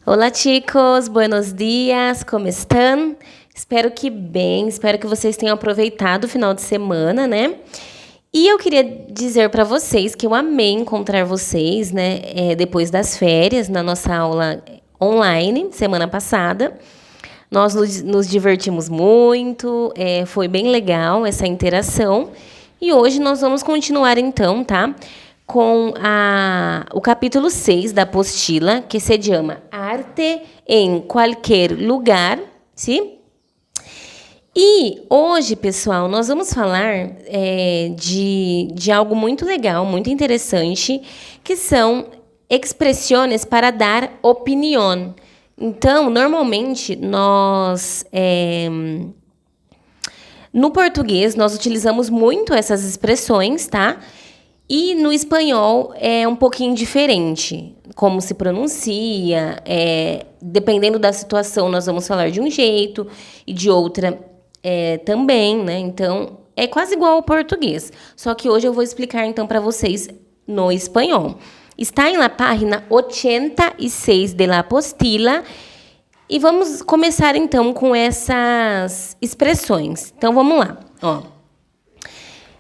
Olá, chicos, buenos dias, como estão? Espero que bem, espero que vocês tenham aproveitado o final de semana, né? E eu queria dizer para vocês que eu amei encontrar vocês, né, depois das férias, na nossa aula online, semana passada. Nós nos divertimos muito, foi bem legal essa interação. E hoje nós vamos continuar, então, tá? Com o capítulo 6 da apostila, que se chama Arte em Qualquer Lugar, sim? E hoje, pessoal, nós vamos falar de algo muito legal, muito interessante, que são expressões para dar opinião. Então, normalmente, no português, nós utilizamos muito essas expressões, tá? E no espanhol é um pouquinho diferente, como se pronuncia, dependendo da situação, nós vamos falar de um jeito e de outra também, né? Então, é quase igual ao português. Só que hoje eu vou explicar, então, para vocês no espanhol. Está em la página 86 de la apostila. E vamos começar, então, com essas expressões. Então, vamos lá. Ó.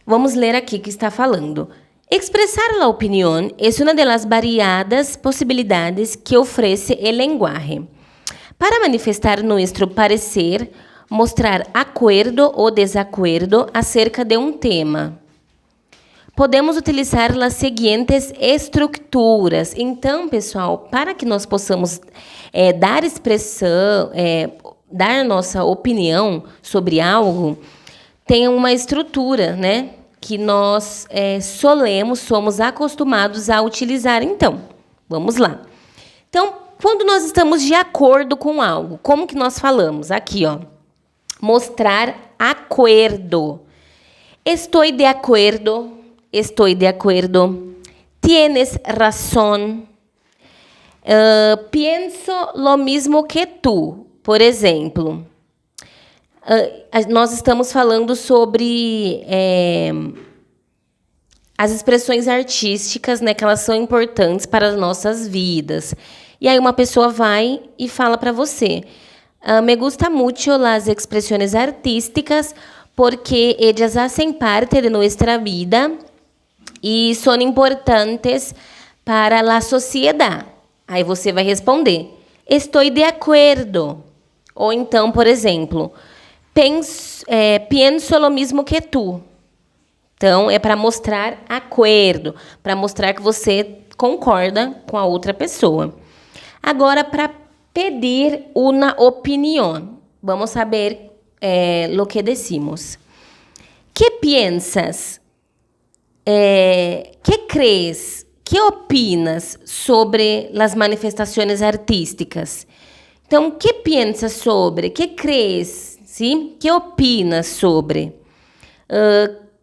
Vamos ler aqui que está falando. Expressar la opinión es una de las variadas posibilidades que ofrece el lenguaje. Para manifestar nuestro parecer, mostrar acuerdo o desacuerdo acerca de um tema. Podemos utilizar as seguintes estruturas. Então, pessoal, para que nós possamos dar expressão, dar nossa opinião sobre algo, tem uma estrutura, né? Que nós somos acostumados a utilizar. Então, vamos lá. Então, quando nós estamos de acordo com algo, como que nós falamos? Aqui, ó. Mostrar acuerdo. Estou de acuerdo. Estou de acuerdo. Tienes razón. Pienso lo mismo que tú. Por exemplo, nós estamos falando sobre as expressões artísticas, né, que elas são importantes para as nossas vidas. E aí uma pessoa vai e fala para você: me gusta mucho las expresiones artísticas porque ellas hacen parte de nuestra vida e son importantes para la sociedad. Aí você vai responder: estou de acuerdo. Ou então, por exemplo, pienso lo mismo que tú. Então, é para mostrar acordo, para mostrar que você concorda com a outra pessoa. Agora, para pedir uma opinião, vamos saber lo que decimos. Que piensas? Que crees? Que opinas sobre as manifestações artísticas? Então, que piensas sobre? Que crees? ¿Sí? Que opinas sobre?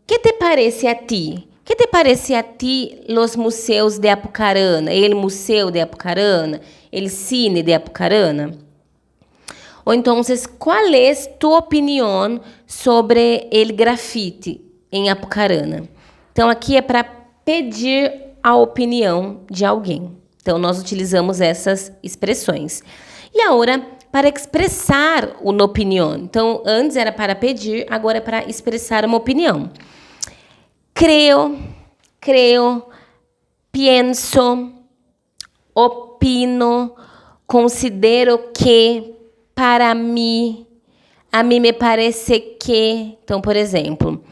Que te parece a ti? Que te parece a ti los museus de Apucarana? El museu de Apucarana? El cine de Apucarana? Ou então, qual é tua opinião sobre el grafite em Apucarana? Então, aqui é para pedir a opinião de alguém. Então, nós utilizamos essas expressões. E agora, para expressar uma opinião. Então, antes era para pedir, agora é para expressar uma opinião. Creo, pienso, opino, considero que, para mim, a mim me parece que. Então, por exemplo,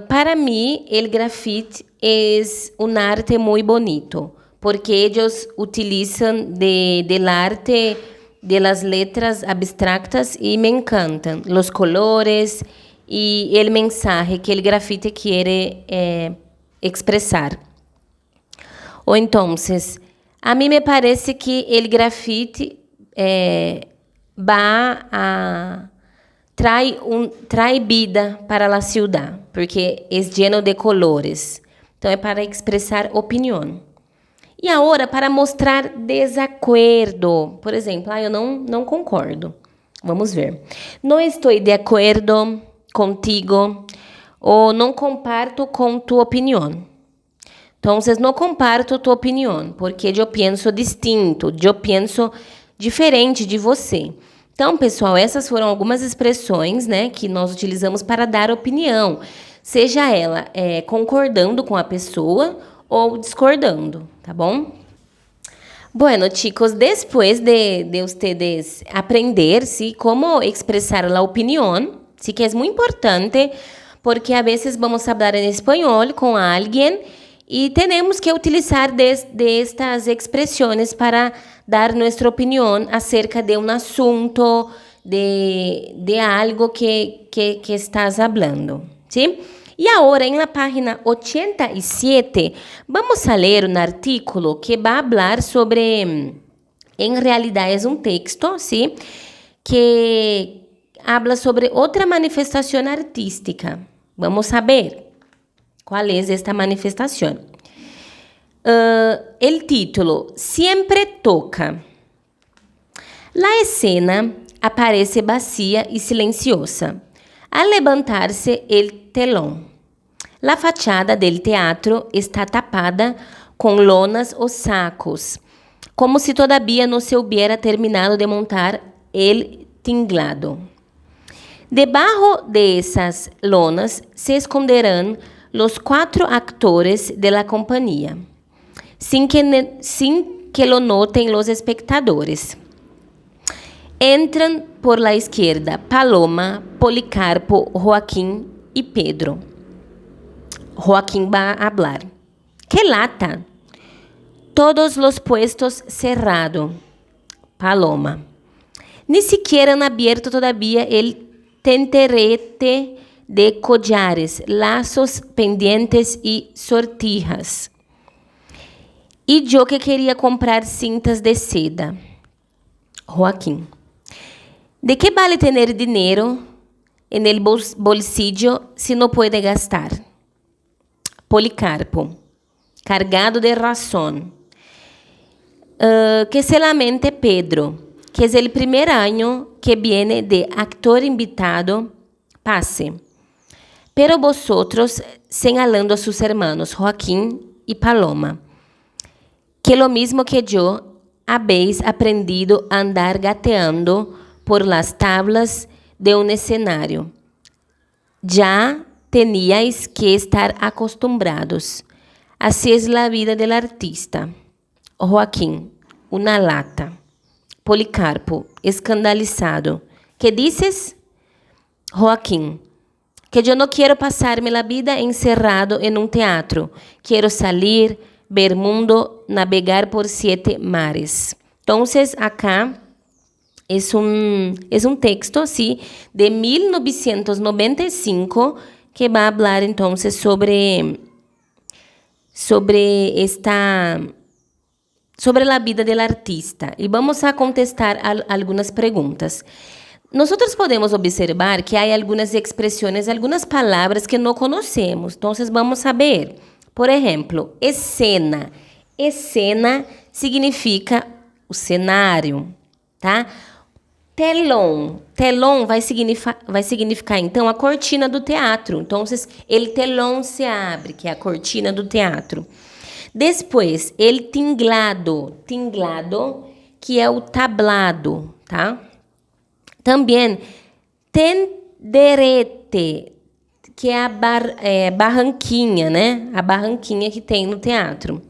para mim, el grafite es un arte muy bonito, porque ellos utilizan del arte de las letras abstractas y me encantan los colores y el mensaje que el grafite quiere expresar. Ou então, a mim me parece que el grafite trae vida para la ciudad, porque es lleno de colores. Então, é para expressar opinião. E agora, para mostrar desacordo. Por exemplo, eu não concordo. Vamos ver. Não estou de acordo contigo ou não comparto com tua opinião. Então, não comparto tua opinião, porque eu penso distinto, eu penso diferente de você. Então, pessoal, essas foram algumas expressões, né, que nós utilizamos para dar opinião, seja ela concordando com a pessoa ou discordando, tá bom? Bueno, chicos, después de ustedes aprender, ¿sí? Cómo expresar la opinión, sí que es muy importante, porque a veces vamos a hablar en español con alguien y tenemos que utilizar de estas expresiones para dar nuestra opinión acerca de un asunto, de algo que estás hablando, ¿sí? Y ahora, en la página 87, vamos a leer un artículo que va a hablar sobre, en realidad es un texto, ¿sí? Que habla sobre otra manifestación artística. Vamos a ver cuál es esta manifestación. El título, Siempre toca. La escena aparece vacía y silenciosa. Al levantarse el telón, la fachada del teatro está tapada con lonas o sacos, como si todavía no se hubiera terminado de montar el tinglado. Debajo de esas lonas se esconderán los 4 actores de la compañía, sin que lo noten los espectadores. Entran por la izquierda Paloma, Policarpo, Joaquín y Pedro. Joaquín va a hablar. ¡Qué lata! Todos los puestos cerrado. Paloma. Ni siquiera han abierto todavía el tenterete de collares, lazos, pendientes y sortijas. Y yo que quería comprar cintas de seda. Joaquín. ¿De qué vale tener dinero en el bolsillo si no puede gastar? Policarpo, cargado de razón. Que se lamente Pedro, que es el primer año que viene de actor invitado, pase. Pero vosotros, señalando a sus hermanos Joaquín y Paloma, que lo mismo que yo, habéis aprendido a andar gateando por las tablas de un escenario. Ya teníais que estar acostumbrados. Así es la vida del artista. Joaquín, una lata. Policarpo, escandalizado. ¿Qué dices? Joaquín, que yo no quiero pasarme la vida encerrado en un teatro. Quiero salir, ver mundo, navegar por 7 mares. Entonces, acá es un texto, sí, de 1995 que va a hablar entonces sobre la vida del artista. Y vamos a contestar algunas preguntas. Nosotros podemos observar que hay algunas expresiones, algunas palabras que no conocemos. Entonces, vamos a ver. Por ejemplo, escena. Escena significa o cenário, tá? Telão. Telão vai significar, então, a cortina do teatro. Então, el telão se abre, que é a cortina do teatro. Depois, el tinglado. Tinglado, que é o tablado, tá? Também, tenderete, que é a barranquinha, né? A barranquinha que tem no teatro.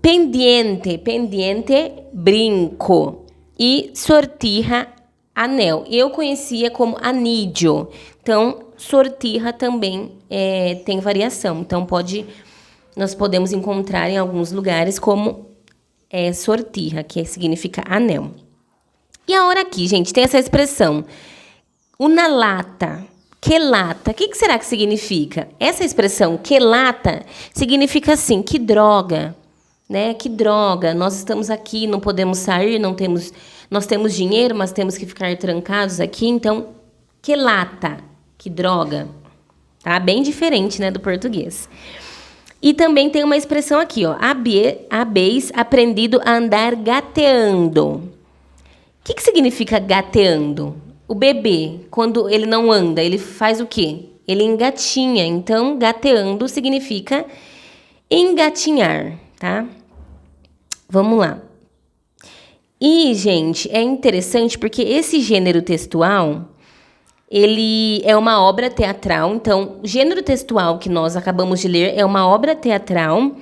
Pendiente, pendiente, brinco. E sortija, anel. Eu conhecia como anídio. Então, sortija também tem variação. Então, nós podemos encontrar em alguns lugares como sortija, que significa anel. E agora aqui, gente, tem essa expressão. Una lata. Que lata? O que será que significa? Essa expressão, que lata, significa assim, que droga. Né? Que droga, nós estamos aqui, não podemos sair, nós temos dinheiro, mas temos que ficar trancados aqui, então, que lata, que droga. Tá? Bem diferente, né, do português. E também tem uma expressão aqui, ó, habéis aprendido a andar gateando. O que significa gateando? O bebê, quando ele não anda, ele faz o quê? Ele engatinha, então, gateando significa Engatinhar, tá? Vamos lá. E, gente, é interessante porque esse gênero textual, ele é uma obra teatral. Então, o gênero textual que nós acabamos de ler é uma obra teatral.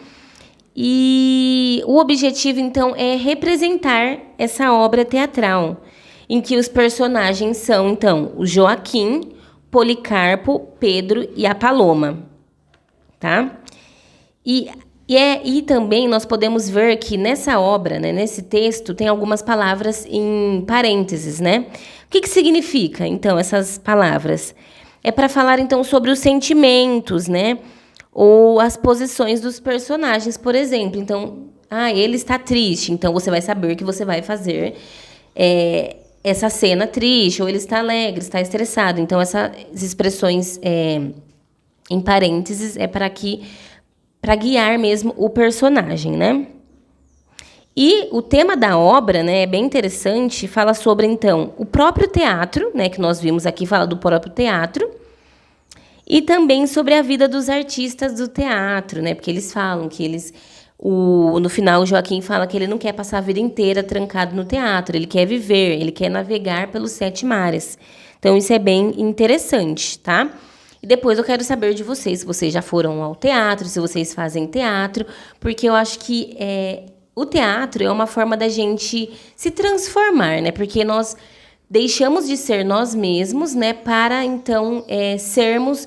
E o objetivo, então, é representar essa obra teatral, em que os personagens são, então, o Joaquim, Policarpo, Pedro e a Paloma, tá? E também nós podemos ver que nessa obra, né, nesse texto, tem algumas palavras em parênteses, né? O que significa, então, essas palavras? É para falar, então, sobre os sentimentos, né? Ou as posições dos personagens, por exemplo. Então, ele está triste, então você vai saber que você vai fazer essa cena triste, ou ele está alegre, está estressado. Então, essas expressões em parênteses é para guiar mesmo o personagem, né? E o tema da obra, né, é bem interessante, fala sobre, então, o próprio teatro, né, que nós vimos aqui, fala do próprio teatro, e também sobre a vida dos artistas do teatro, né? Porque eles falam que no final, o Joaquim fala que ele não quer passar a vida inteira trancado no teatro, ele quer viver, ele quer navegar pelos 7 mares. Então, isso é bem interessante, tá? E depois eu quero saber de vocês, se vocês já foram ao teatro, se vocês fazem teatro, porque eu acho que o teatro é uma forma da gente se transformar, né? Porque nós deixamos de ser nós mesmos, né, para, então, sermos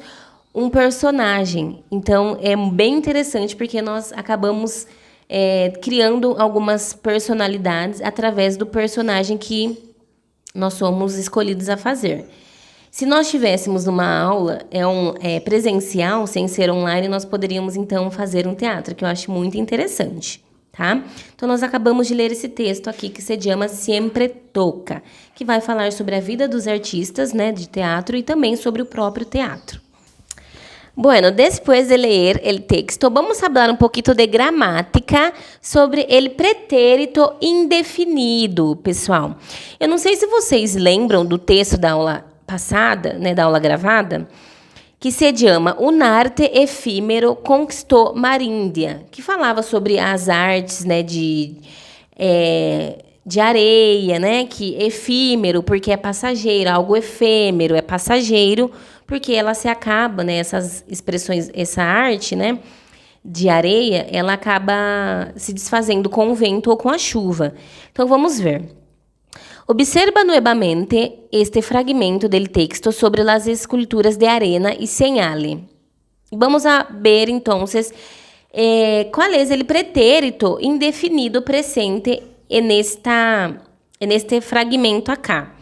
um personagem. Então, é bem interessante porque nós acabamos criando algumas personalidades através do personagem que nós somos escolhidos a fazer. Se nós estivéssemos numa aula presencial, sem ser online, nós poderíamos, então, fazer um teatro, que eu acho muito interessante. Tá? Então, nós acabamos de ler esse texto aqui que se chama Siempre Toca, que vai falar sobre a vida dos artistas, né, de teatro e também sobre o próprio teatro. Bueno, después de leer el texto, vamos a hablar un poquito de gramática sobre el pretérito indefinido, pessoal. Eu não sei se vocês lembram do texto da aula passada, né, da aula gravada, que se chama Un arte efímero conquistou Maríndia, que falava sobre as artes, né, de areia, né, que efímero porque é passageiro, algo efêmero é passageiro porque ela se acaba, né, essas expressões, essa arte, né, de areia, ela acaba se desfazendo com o vento ou com a chuva. Então vamos ver. Observa nuevamente este fragmento del texto sobre las esculturas de arena y señale. Vamos a ver, entonces, cuál es el pretérito indefinido presente en este fragmento acá.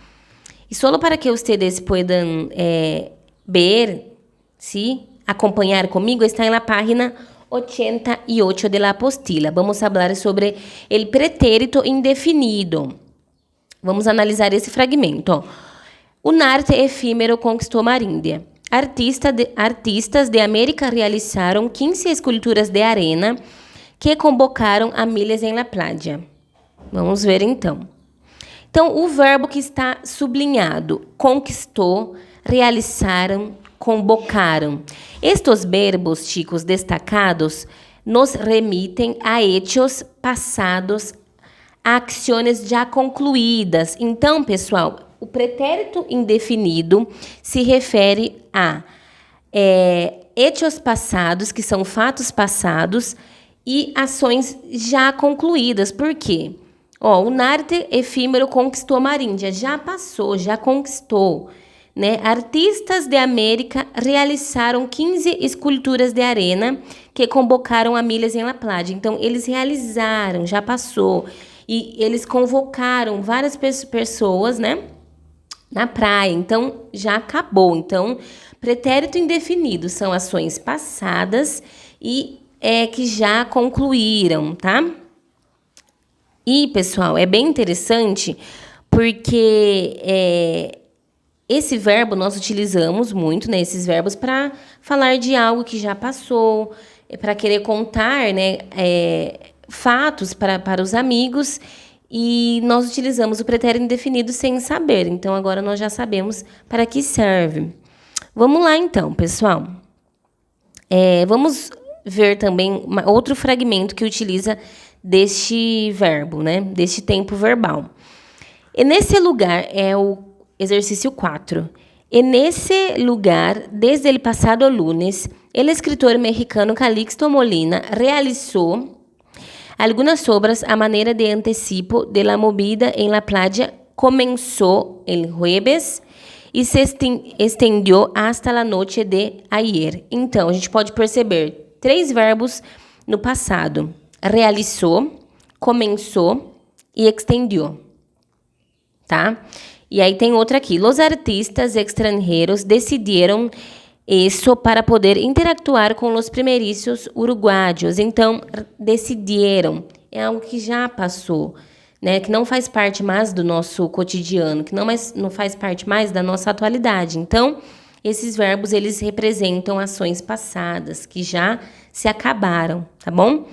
Y solo para que ustedes puedan ver, ¿sí? Acompanhar comigo, está en la página 88 de la apostila. Vamos a hablar sobre el pretérito indefinido. Vamos analisar esse fragmento. Ó. Un arte efímero conquistou Maríndia. Artistas de América realizaram 15 esculturas de arena que convocaram a miles em la playa. Vamos ver, então. Então, o verbo que está sublinhado, conquistou, realizaram, convocaram. Estes verbos, chicos, destacados, nos remitem a hechos passados, a ações já concluídas. Então, pessoal, o pretérito indefinido se refere a hechos passados, que são fatos passados, e ações já concluídas. Por quê? O arte efímero conquistou Maríndia. Já passou, já conquistou. Né? Artistas de América realizaram 15 esculturas de arena que convocaram a milhas em La Playa. Então, eles realizaram, já passou. E eles convocaram várias pessoas, né, na praia. Então, já acabou. Então, pretérito indefinido são ações passadas e que já concluíram, tá? E, pessoal, é bem interessante porque esse verbo nós utilizamos muito, né, esses verbos para falar de algo que já passou, para querer contar, né, fatos para os amigos, e nós utilizamos o pretérito indefinido sem saber. Então, agora nós já sabemos para que serve. Vamos lá, então, pessoal. Vamos ver também outro fragmento que utiliza deste verbo, né? Deste tempo verbal. E nesse lugar é o exercício 4. En ese lugar, desde el pasado lunes, el escritor mexicano Calixto Molina realizó algunas obras a manera de anticipo de la movida en la playa. Comenzó el jueves e se estendeu hasta la noche de ayer. Então, a gente pode perceber 3 verbos no passado. Realizou, começou e extendió. Tá? E aí tem outra aqui. Los artistas extranjeros decidieron isso para poder interactuar com os primeiros uruguaios. Então, decidiram. É algo que já passou, né? Que não faz parte mais do nosso cotidiano, que não faz parte mais da nossa atualidade. Então, esses verbos, eles representam ações passadas, que já se acabaram, tá bom?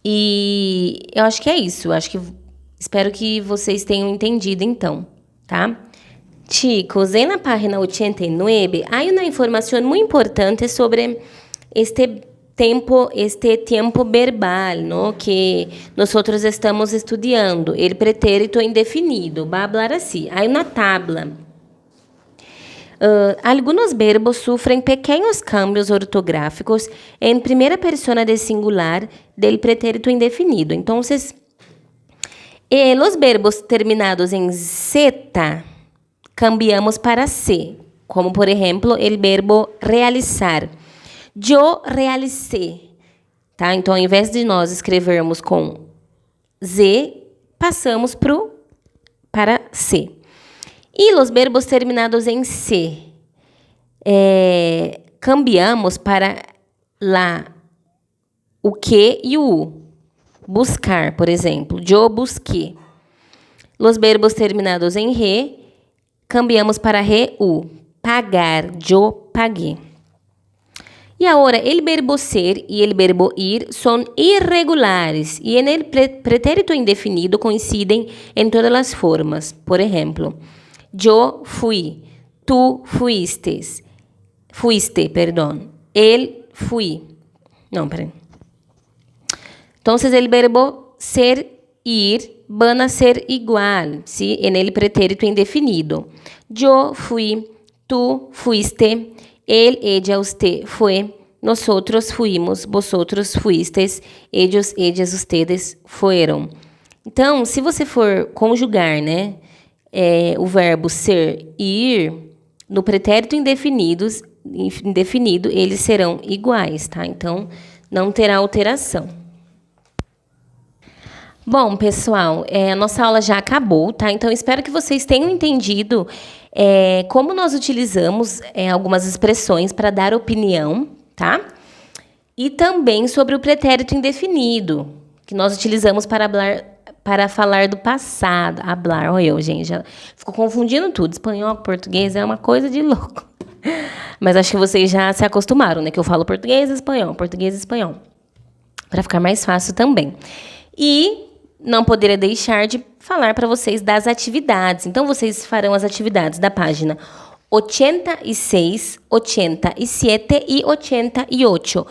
E eu acho que é isso. Espero que vocês tenham entendido, então, tá? Chicos, en la página 89 hay una información muy importante sobre este tiempo verbal, ¿no? Que nosotros estamos estudiando, el pretérito indefinido. Va a hablar así. Hay una tabla. Algunos verbos sufren pequeños cambios ortográficos en primera persona de singular del pretérito indefinido. Entonces, los verbos terminados en Z cambiamos para C, como por ejemplo el verbo realizar. Eu realicei, tá? Então, ao invés de nós escrevermos com Z, passamos para C. E os verbos terminados em C, cambiamos para lá o que e o U. Buscar, por exemplo. Eu busquei. Os verbos terminados em re, cambiamos para re, u. Pagar. Eu paguei. E agora, el verbo ser e el verbo ir são irregulares e en el pretérito indefinido coincidem em todas as formas. Por exemplo, eu fui, tu fuiste, él fui. Não, peraí. Então, el verbo ser, ir, van a ser igual, ¿sí? En el pretérito indefinido. Yo fui, tú fuiste, él, ella, usted fue, nosotros fuimos, vosotros fuisteis, ellos, ellas, ustedes fueron. Então, se você for conjugar, né, o verbo ser e ir, no pretérito indefinido, eles serão iguais, tá? Então, não terá alteração. Bom, pessoal, a nossa aula já acabou, tá? Então, espero que vocês tenham entendido como nós utilizamos algumas expressões para dar opinião, tá? E também sobre o pretérito indefinido, que nós utilizamos para falar do passado. Hablar, olha eu, gente, já fico confundindo tudo. Espanhol, português, é uma coisa de louco. Mas acho que vocês já se acostumaram, né? Que eu falo português e espanhol, para ficar mais fácil também. E não poderia deixar de falar para vocês das atividades. Então, vocês farão as atividades da página 86, 87 e 88.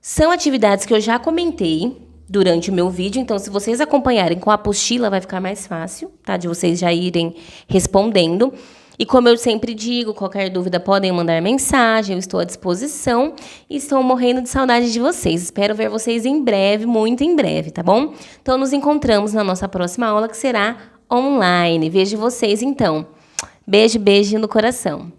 São atividades que eu já comentei durante o meu vídeo. Então, se vocês acompanharem com a apostila, vai ficar mais fácil, tá? De vocês já irem respondendo. E como eu sempre digo, qualquer dúvida podem mandar mensagem, eu estou à disposição e estou morrendo de saudade de vocês. Espero ver vocês em breve, muito em breve, tá bom? Então, nos encontramos na nossa próxima aula, que será online. Vejo vocês, então. Beijo, beijo no coração.